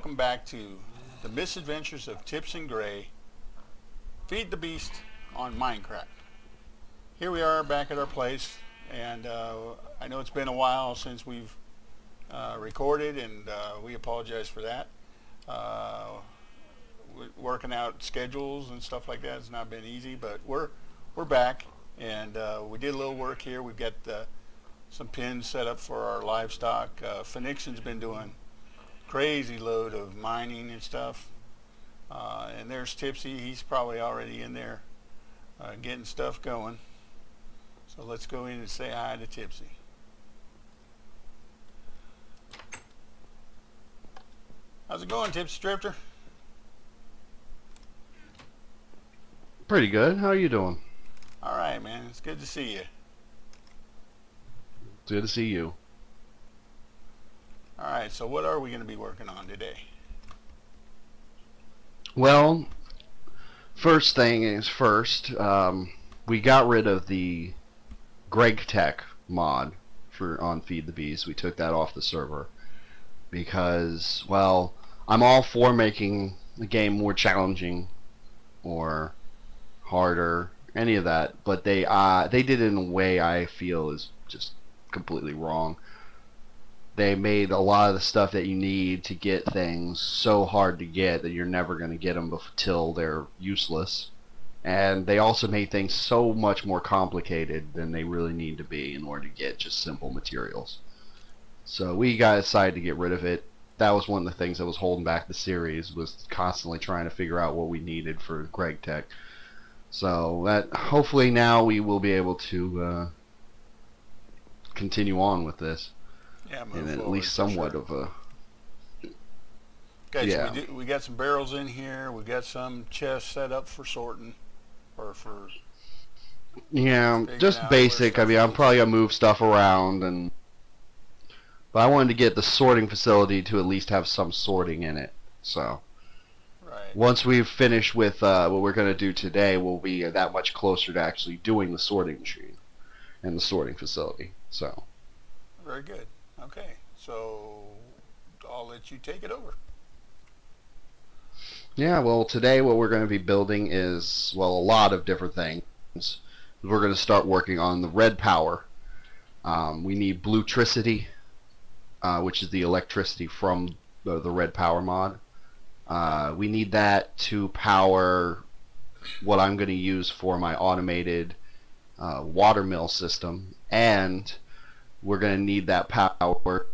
welcome back to the misadventures of Tips and Gray, Feed the Beast on Mindcrack. Here we are back at our place, and I know it's been a while since we've recorded, and we apologize for that. Working out schedules and stuff like that has not been easy, but we're back, and we did a little work here. We've got some pins set up for our livestock. Phoenixion's been doing crazy load of mining and stuff, and there's Tipsy. He's probably already in there getting stuff going, so let's go in and say hi to Tipsy. How's it going, Tipsy Drifter? Pretty good. How are you doing? All right, man. It's good to see you. It's good to see you. All right, so what are we going to be working on today? Well, first thing is first, we got rid of the Greg Tech mod on Feed the Beast. We took that off the server because, well, I'm all for making the game more challenging or harder, any of that, but they did it in a way I feel is just completely wrong. They made a lot of the stuff that you need to get things so hard to get that you're never going to get them till they're useless. And they also made things so much more complicated than they really need to be in order to get just simple materials. So we decided to get rid of it. That was one of the things that was holding back the series, was constantly trying to figure out what we needed for Greg Tech. So that hopefully now we will be able to continue on with this. Yeah, and at least somewhat of a. Okay, yeah. So we got some barrels in here. We got some chests set up for sorting, or for. Yeah, just basic. I mean, I'm probably gonna move stuff around, but I wanted to get the sorting facility to at least have some sorting in it. So. Right. Once we've finished with what we're gonna do today, we'll be that much closer to actually doing the sorting machine and the sorting facility. So. Very good. Okay, so I'll let you take it over. Yeah, well, today what we're going to be building is, well, a lot of different things. We're going to start working on the red power. We need bluetricity, which is the electricity from the red power mod. We need that to power what I'm going to use for my automated watermill system, and we're going to need that power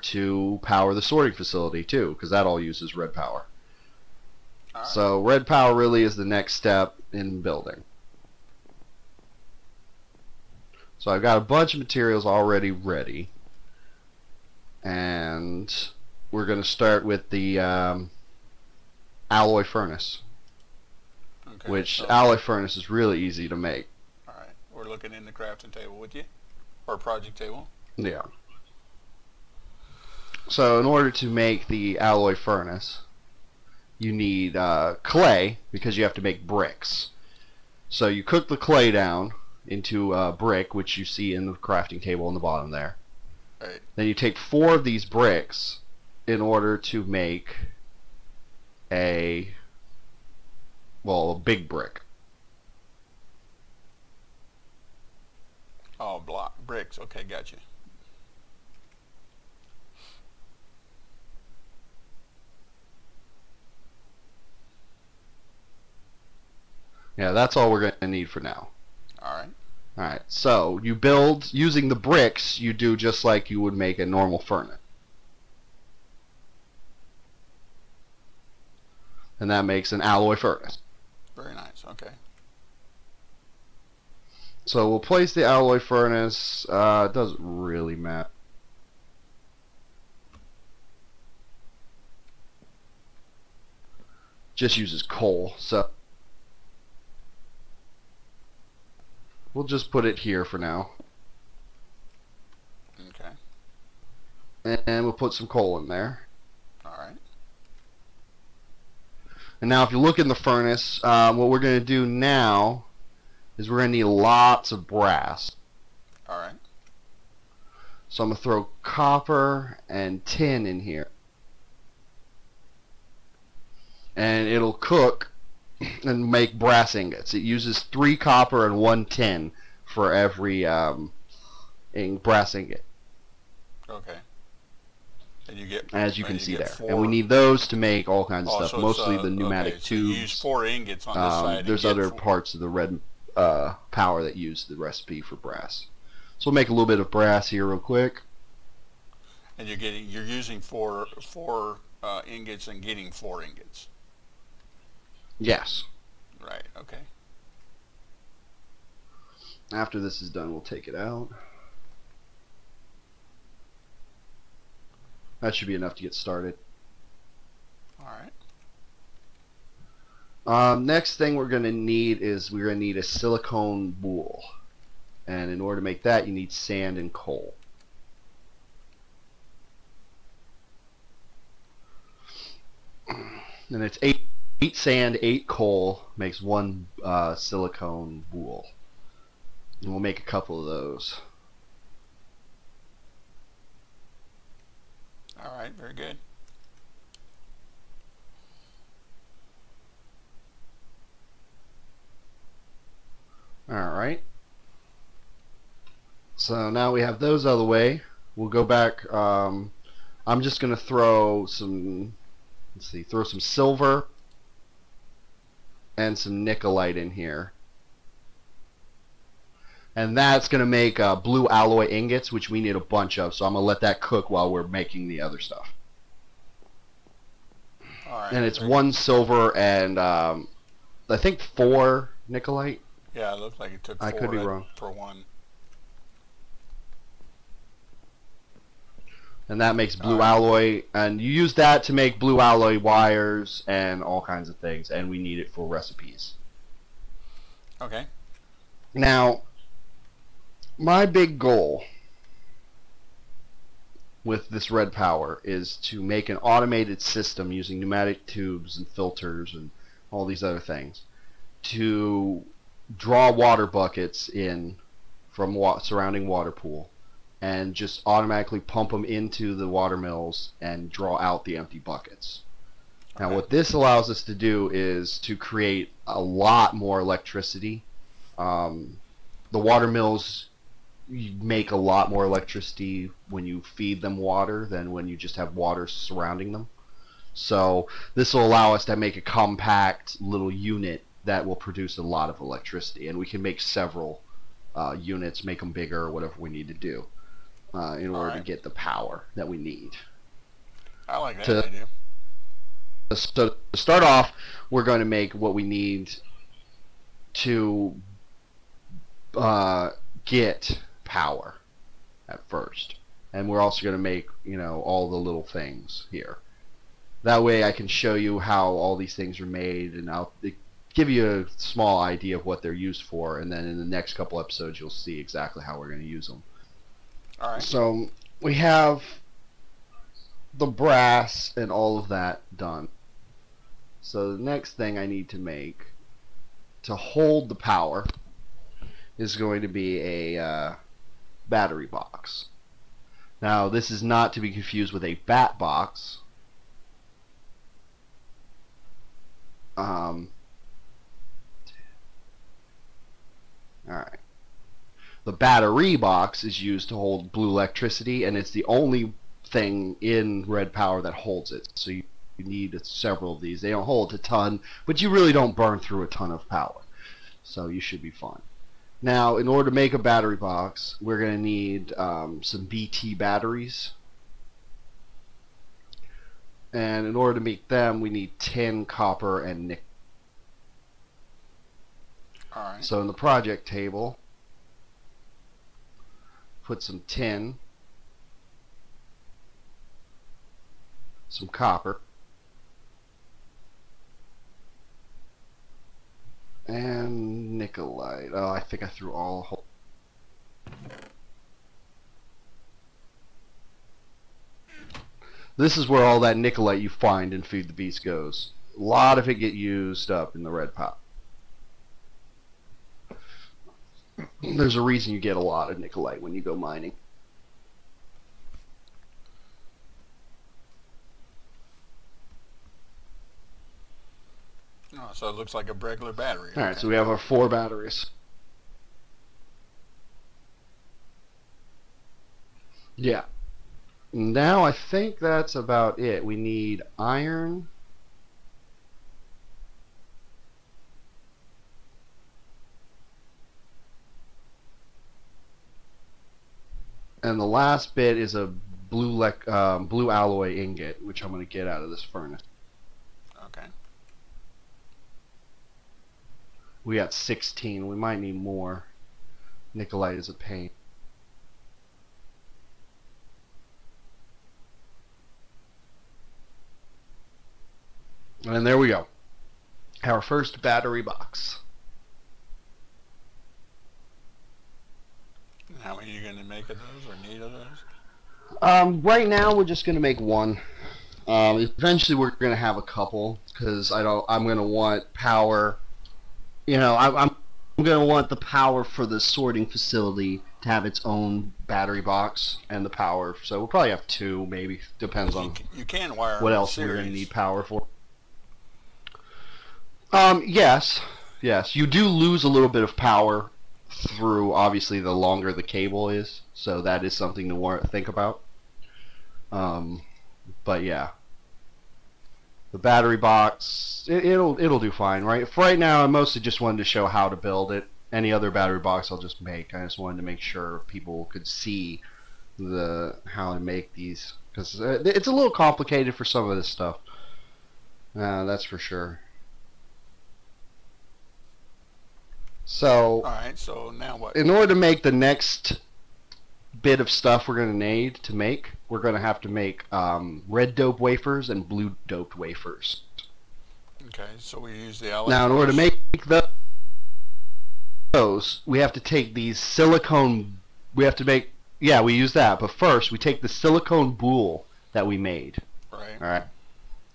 to power the sorting facility too, because that all uses red power. All right. So red power really is the next step in building. So I've got a bunch of materials already ready, and we're going to start with the alloy furnace, Okay, which so alloy furnace is really easy to make. all right, we're looking in the crafting table with you, or project table. Yeah. So in order to make the alloy furnace, you need clay, because you have to make bricks. So you cook the clay down into brick, which you see in the crafting table on the bottom there. Right. Then you take 4 of these bricks in order to make a big brick. Oh, bricks. Okay, gotcha. Yeah, that's all we're going to need for now. All right. Alright, so you build, using the bricks, you do just like you would make a normal furnace. And that makes an alloy furnace. Very nice. Okay. So we'll place the alloy furnace, it doesn't really matter. Just uses coal, so we'll just put it here for now. Okay. And we'll put some coal in there. All right. And now if you look in the furnace, what we're going to do now is we're going to need lots of brass. All right. So I'm going to throw copper and tin in here. and it'll cook and make brass ingots. It uses 3 copper and 1 tin for every brass ingot. Okay. And you get, as you can see there. 4. And we need those to make all kinds of stuff, so mostly the pneumatic okay, so tubes. you use 4 ingots on this side. There's other parts of the red power that use the recipe for brass. So we'll make a little bit of brass here real quick. And you're using four ingots and getting 4 ingots. Yes. Right. Okay. After this is done, we'll take it out. That should be enough to get started. All right. Next thing we're going to need is a silicone bowl. And in order to make that, you need sand and coal. And it's 8 sand, 8 coal makes 1 silicone bowl. And we'll make a couple of those. All right, very good. All right. So now we have those out of the way. We'll go back. I'm just going to throw some, throw some silver and some nickelite in here. And that's going to make blue alloy ingots, which we need a bunch of. So I'm going to let that cook while we're making the other stuff. All right. And it's 1 silver and I think 4 nickelite. Yeah, it looked like it took 4 I could be wrong. for 1. And that makes blue alloy, and you use that to make blue alloy wires and all kinds of things, and we need it for recipes. Okay. Now, my big goal with this red power is to make an automated system using pneumatic tubes and filters and all these other things to draw water buckets in from surrounding water pool and just automatically pump them into the water mills and draw out the empty buckets. Now what this allows us to do is to create a lot more electricity. The water mills make a lot more electricity when you feed them water than when you just have water surrounding them. So this will allow us to make a compact little unit that will produce a lot of electricity, and we can make several units, make them bigger or whatever we need to do in order to get the power that we need. I like that idea. So to start off, we're going to make what we need to get power at first, and we're also going to make, you know, all the little things here. That way I can show you how all these things are made, and I'll give you a small idea of what they're used for, and then in the next couple episodes you'll see exactly how we're going to use them. All right. So we have the brass and all of that done. So the next thing I need to make to hold the power is going to be a battery box. Now this is not to be confused with a bat box. Alright. The battery box is used to hold blue electricity, and it's the only thing in red power that holds it. So you need several of these. They don't hold a ton, but you really don't burn through a ton of power. So you should be fine. Now, in order to make a battery box, we're going to need some BT batteries. And in order to make them, we need tin, copper, and nickel. Alright. So in the project table, put some tin, some copper, and nickelite. Oh, I think I threw all whole. This is where all that nickelite you find in Feed the Beast goes. A lot of it get used up in the red pot. There's a reason you get a lot of nickelite when you go mining. Oh, so it looks like a regular battery. All right, Okay. so we have our 4 batteries. Yeah. Now I think that's about it. We need iron. And the last bit is a blue alloy ingot, which I'm going to get out of this furnace. Okay. We got 16. We might need more. Nicolite is a pain. And there we go. Our first battery box. How many are you going to make of those or need of those? Right now we're just gonna make one. Eventually we're gonna have a couple because I'm gonna want power. You know, I'm gonna want the power for the sorting facility to have its own battery box and the power. So we'll probably have 2, maybe depends on You can wire what them else series. we're gonna need power for. Yes, yes. You do lose a little bit of power through obviously the longer the cable is, so that is something to think about. But yeah, the battery box it'll do fine, right? For right now, I mostly just wanted to show how to build it. Any other battery box I'll just make. I just wanted to make sure people could see how to make these because it's a little complicated for some of this stuff. That's for sure. So, All right. So now what? in order to make the next bit of stuff we're going to need to make, we're going to have to make red dope wafers and blue doped wafers. Okay. So we use the alloy. Now, in order to make those, we have to take these silicone. We have to make. Yeah, we use that. But first, we take the silicone boule that we made. Right. All right.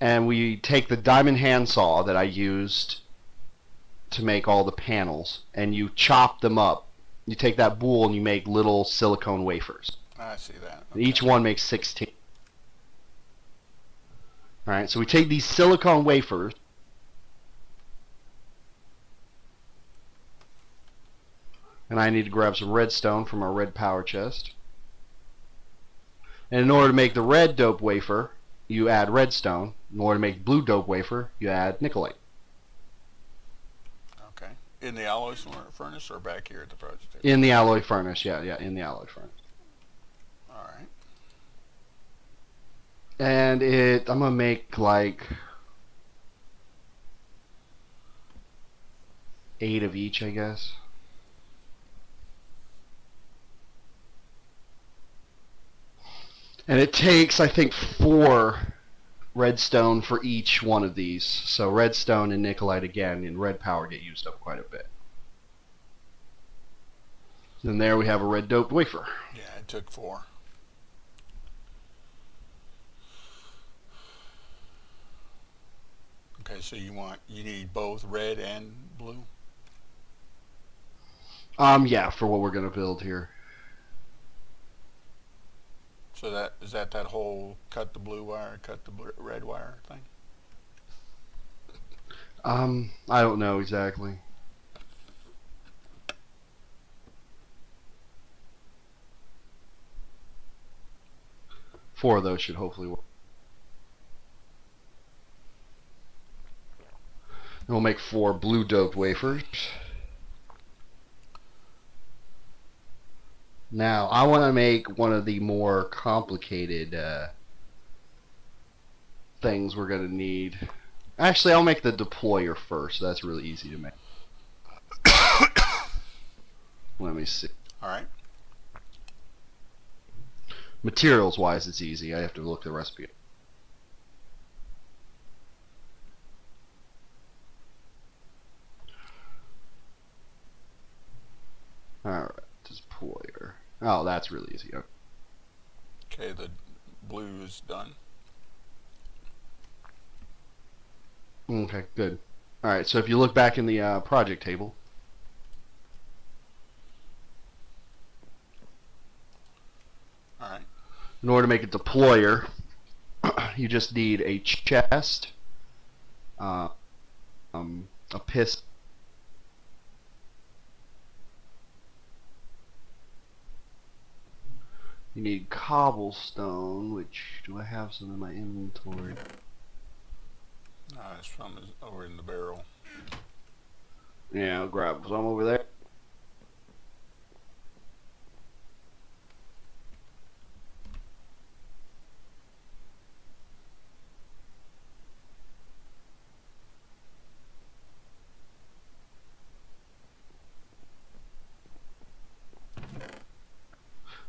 And we take the diamond handsaw that I used to make all the panels, and you chop them up. You take that boule and you make little silicone wafers. I see that. Okay. Each one makes 16. Alright, so we take these silicone wafers and I need to grab some redstone from our red power chest. And in order to make the red dope wafer, you add redstone. In order to make blue dope wafer, you add nicolite. Okay. In the alloy furnace or back here at the project table? In the alloy furnace, yeah, in the alloy furnace. All right. And I'm gonna make like 8 of each, I guess. And it takes, I think, 4 redstone for each one of these. So redstone and nicolite again and red power get used up quite a bit. And there we have a red doped wafer. Yeah, it took 4. Okay, so you need both red and blue? Yeah, for what we're gonna build here. So is that whole cut the blue wire, cut the red wire thing? I don't know exactly. Four of those should hopefully work. And we'll make 4 blue doped wafers. Now, I want to make one of the more complicated things we're going to need. Actually, I'll make the deployer first. That's really easy to make. Let me see. All right. Materials-wise, it's easy. I have to look at the recipe. Alright, deployer. Oh, that's really easy. Okay, the blue is done. Okay, good. Alright, so if you look back in the project table, All right. in order to make a deployer, you just need a chest, a piston. You need cobblestone, which do I have some in my inventory? It's from over in the barrel. Yeah, I'll grab some over there.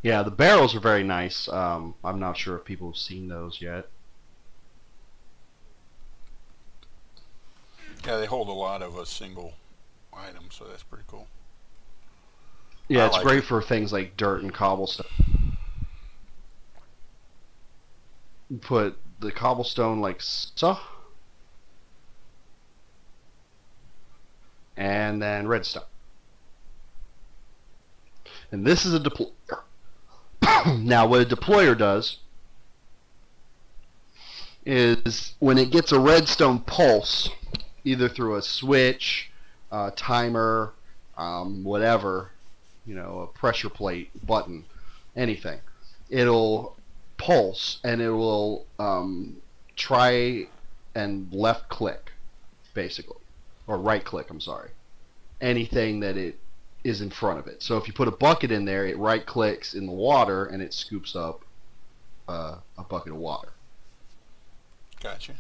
Yeah, the barrels are very nice. I'm not sure if people have seen those yet. Yeah, they hold a lot of a single item, so that's pretty cool. Yeah, I it's like great it. for things like dirt and cobblestone. Put the cobblestone like so, and then redstone. And this is a deployer. Now, what a deployer does is when it gets a redstone pulse, either through a switch, timer, whatever, you know, a pressure plate, button, anything, it'll pulse and it will try and left click, basically, or right click, I'm sorry, anything that it is in front of it. So if you put a bucket in there, it right clicks in the water and it scoops up a bucket of water. Gotcha.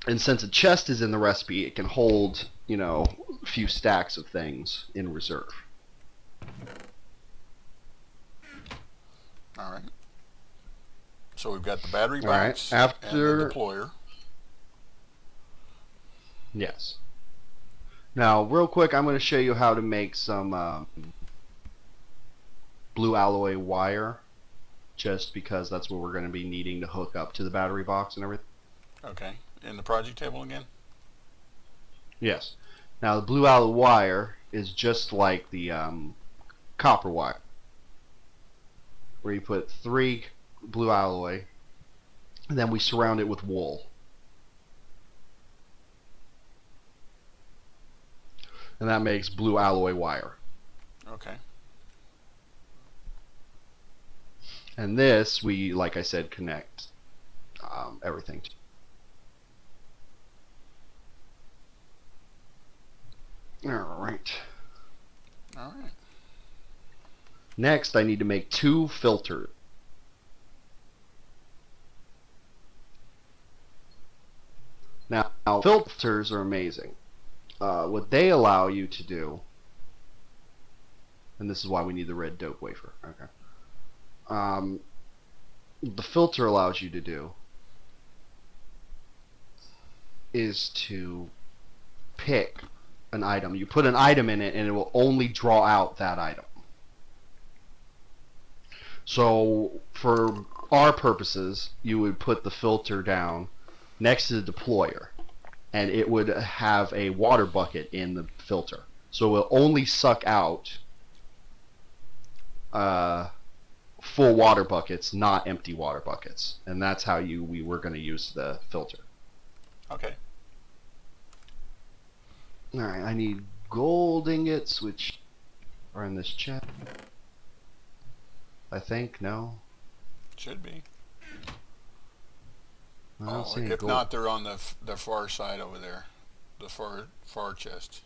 And since a chest is in the recipe, it can hold, you know, a few stacks of things in reserve. All right. So we've got the battery All right. box After, and the deployer. yes. Now, real quick, I'm going to show you how to make some blue alloy wire, just because that's what we're going to be needing to hook up to the battery box and everything. Okay. In the project table again? Yes. Now, the blue alloy wire is just like the copper wire, where you put 3 blue alloy, and then we surround it with wool. And that makes blue alloy wire. Okay. And this, we, like I said, connect everything to. Alright. All right. Next, I need to make 2 filters. Now, filters are amazing. What they allow you to do, and this is why we need the red dope wafer. Okay. The filter allows you to do is to pick an item. You put an item in it, and it will only draw out that item. So, for our purposes, you would put the filter down next to the deployer, and it would have a water bucket in the filter. So it will only suck out full water buckets, not empty water buckets. And that's how we were going to use the filter. Okay. Alright, I need gold ingots, which are in this chest. I think, no? Should be. I don't see any If gold. not, they're on the far side over there. The far chest.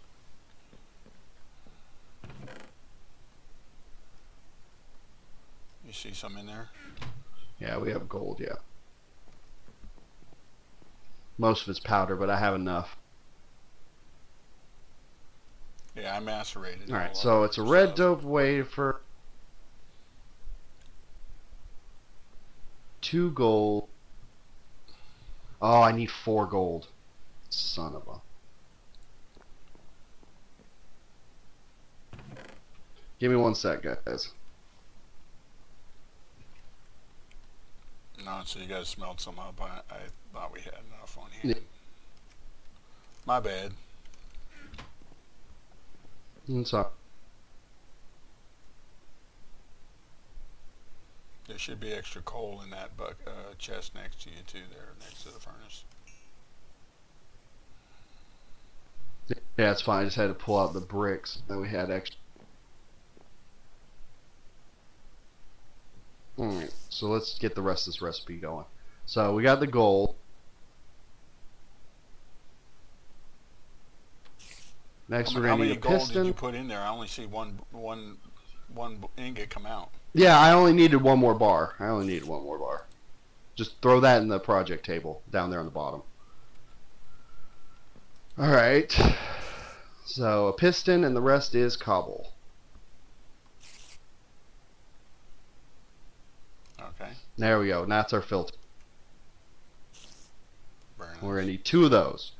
You see some in there? Yeah, we have gold, yeah. Most of it's powder, but I have enough. Yeah, I macerated. Alright, so it's a red dope wafer. 2 gold. Oh, I need 4 gold. Son of a. Give me 1 sec, guys. No, so you guys smelled some up. I thought we had enough on hand. Yeah. My bad. Sorry. There should be extra coal in that chest next to you too, there next to the furnace. Yeah, it's fine. I just had to pull out the bricks that we had extra. Alright, so let's get the rest of this recipe going. So we got the gold. Next we're How going to many need a gold did you piston. put in there? I only see one ingot come out. Yeah, I only needed one more bar. I only needed one more bar. Just throw that in the project table down there on the bottom. Alright, so a piston and the rest is cobble. Okay. There we go, and that's our filter. Very nice. We're going to need 2 of those.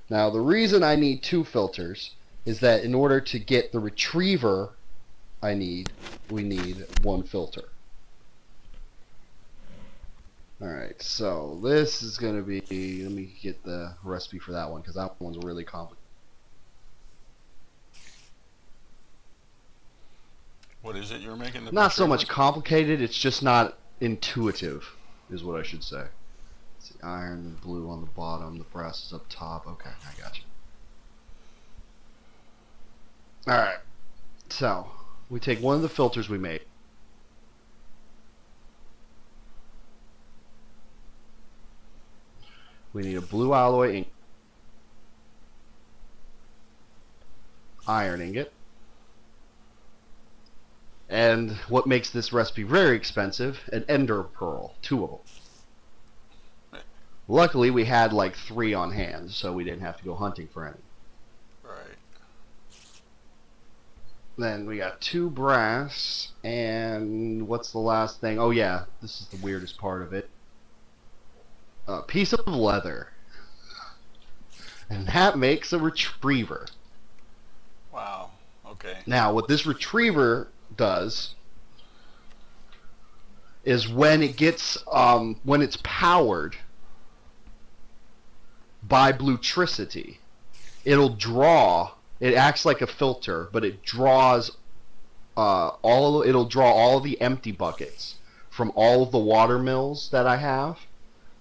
Now the reason I need 2 filters is that in order to get the retriever we need 1 filter. Alright, so this is going to be, let me get the recipe for that one because that one's really complicated. What is it you're making? Not so much complicated, it's just not intuitive, is what I should say. Let's see, iron and blue on the bottom, the brass is up top. Okay, I got you. Alright, so we take one of the filters we made. We need a blue alloy ink, iron ingot, and what makes this recipe very expensive, an ender pearl, 2 of them. Luckily we had like 3 on hand, so we didn't have to go hunting for any. Right. Then we got 2 brass, and what's the last thing? Oh yeah, this is the weirdest part of it. A piece of leather. And that makes a retriever. Wow. Okay. Now, what this retriever does is when it gets, when it's powered by bluetricity, it'll draw, it acts like a filter, but it draws, it'll draw all of the empty buckets from all of the water mills that I have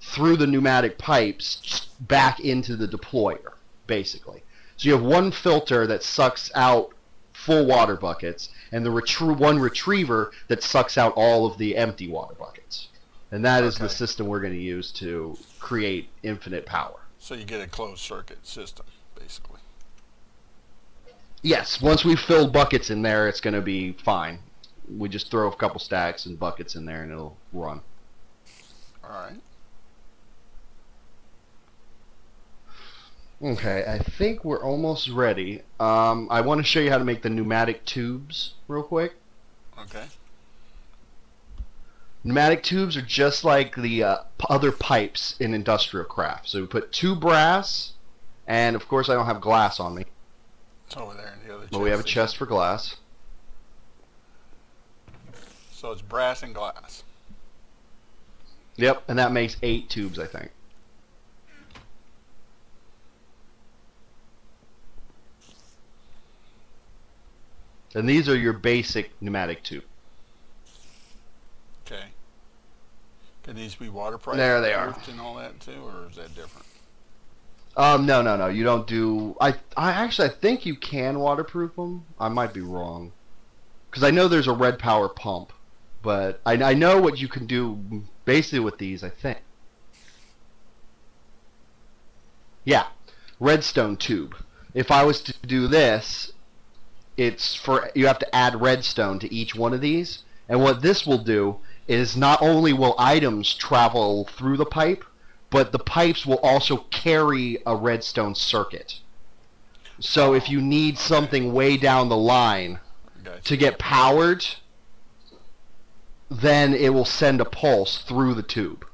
through the pneumatic pipes back into the deployer, basically. So you have one filter that sucks out full water buckets, and the one retriever that sucks out all of the empty water buckets. And that is the system we're going to use to create infinite power. So you get a closed circuit system, basically. Yes, once we've filled buckets in there, it's going to be fine. We just throw a couple stacks and buckets in there, and it'll run. All right. Okay, I think we're almost ready. I want to show you how to make the pneumatic tubes real quick. Okay. Pneumatic tubes are just like the other pipes in industrial craft. So we put 2 brass, and of course I don't have glass on me. It's over there in the other chest. But we have a chest for glass. So it's brass and glass. Yep, and that makes 8 tubes, I think. And these are your basic pneumatic tube. Okay. Can these be waterproof? There they are. And all that too, or is that different? No. You don't do. I actually think you can waterproof them. I might be wrong, because I know there's a red power pump, but I know what you can do basically with these. I think. Yeah, redstone tube. If I was to do this, you have to add redstone to each one of these, and what this will do is not only will items travel through the pipe, but the pipes will also carry a redstone circuit. So if you need something way down the line to get powered, then it will send a pulse through the tube.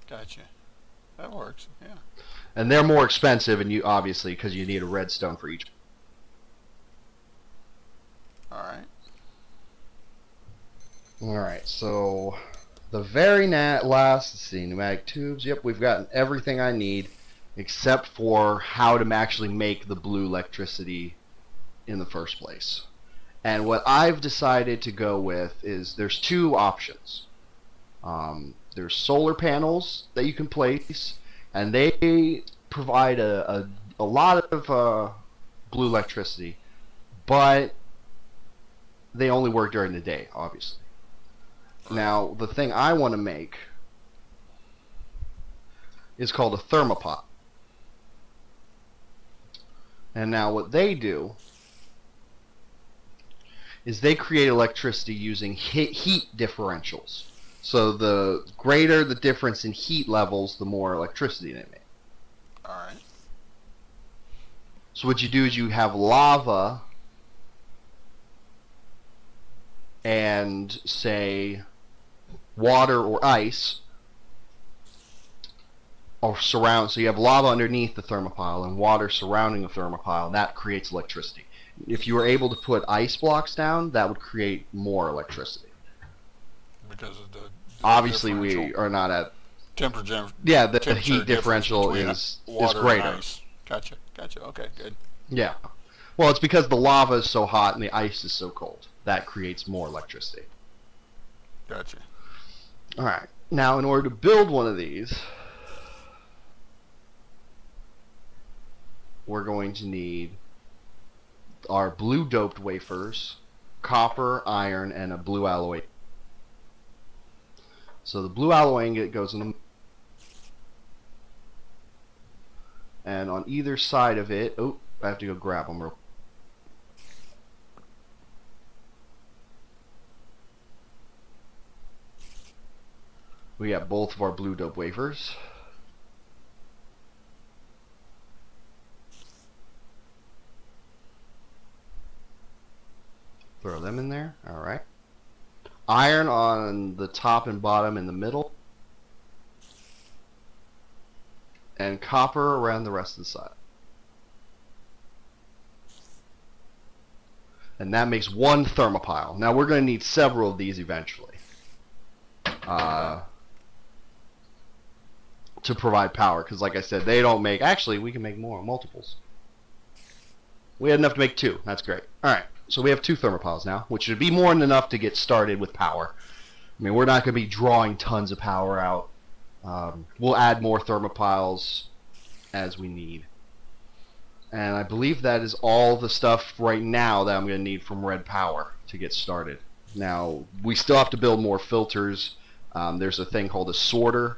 Gotcha. That works, yeah. And they're more expensive, and you obviously, because you need a redstone for each. Alright, so the very last, let's see, pneumatic tubes. Yep, we've gotten everything I need except for how to actually make the blue electricity in the first place. And what I've decided to go with is there's 2 options. There's solar panels that you can place, and they provide a lot of blue electricity, but they only work during the day, obviously. Now, the thing I want to make is called a thermopot. And now what they do is they create electricity using heat differentials. So the greater the difference in heat levels, the more electricity they make. Alright. So what you do is you have lava and, say, water or ice or surround. So you have lava underneath the thermopile and water surrounding the thermopile, and that creates electricity. If you were able to put ice blocks down, that would create more electricity. Because of the obviously we are not at temperature. Yeah, the heat differential is greater. And ice. Gotcha. Okay, good. Yeah. Well, it's because the lava is so hot and the ice is so cold. That creates more electricity. Gotcha. All right. Now, in order to build one of these, we're going to need our blue doped wafers, copper, iron, and a blue alloy. So the blue alloy ingot goes in the, and on either side of it, oh, I have to go grab them real. We got both of our blue dope wafers. Throw them in there. All right. Iron on the top and bottom in the middle. And copper around the rest of the side. And that makes one thermopile. Now we're going to need several of these eventually. To provide power, because like I said, they don't make, actually we can make more, multiples. We had enough to make 2. That's great. Alright, so we have 2 thermopiles now, which should be more than enough to get started with power. I mean, we're not going to be drawing tons of power out. We'll add more thermopiles as we need. And I believe that is all the stuff right now that I'm going to need from Red Power to get started. Now, we still have to build more filters. There's a thing called a sorter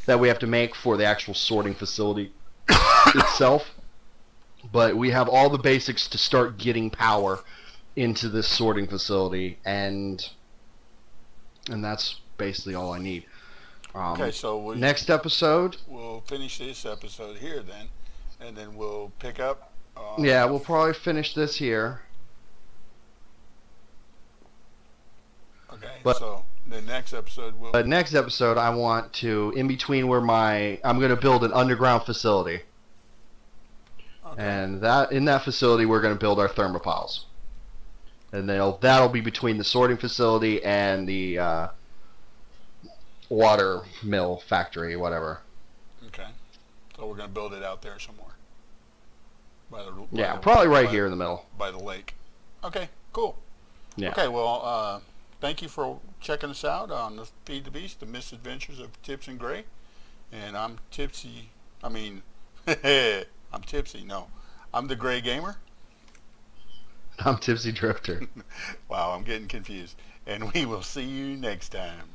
that we have to make for the actual sorting facility itself. But we have all the basics to start getting power into this sorting facility, and that's basically all I need. Okay, so next episode, we'll finish this episode here then, and then we'll pick up. Yeah, we'll probably finish this here. Okay, so the next episode will. But next episode, I want to, in between where I'm going to build an underground facility. Okay. And in that facility, we're going to build our thermopiles. And that'll be between the sorting facility and the water mill factory, whatever. Okay. So we're going to build it out there somewhere. Probably right here in the middle. By the lake. Okay, cool. Yeah. Okay, well, thank you for checking us out on the Feed the Beast, the misadventures of Tips and Gray. And I'm Tipsy. I'm Tipsy. No, I'm the Gray Gamer. I'm Tipsy Drifter. Wow, I'm getting confused. And we will see you next time.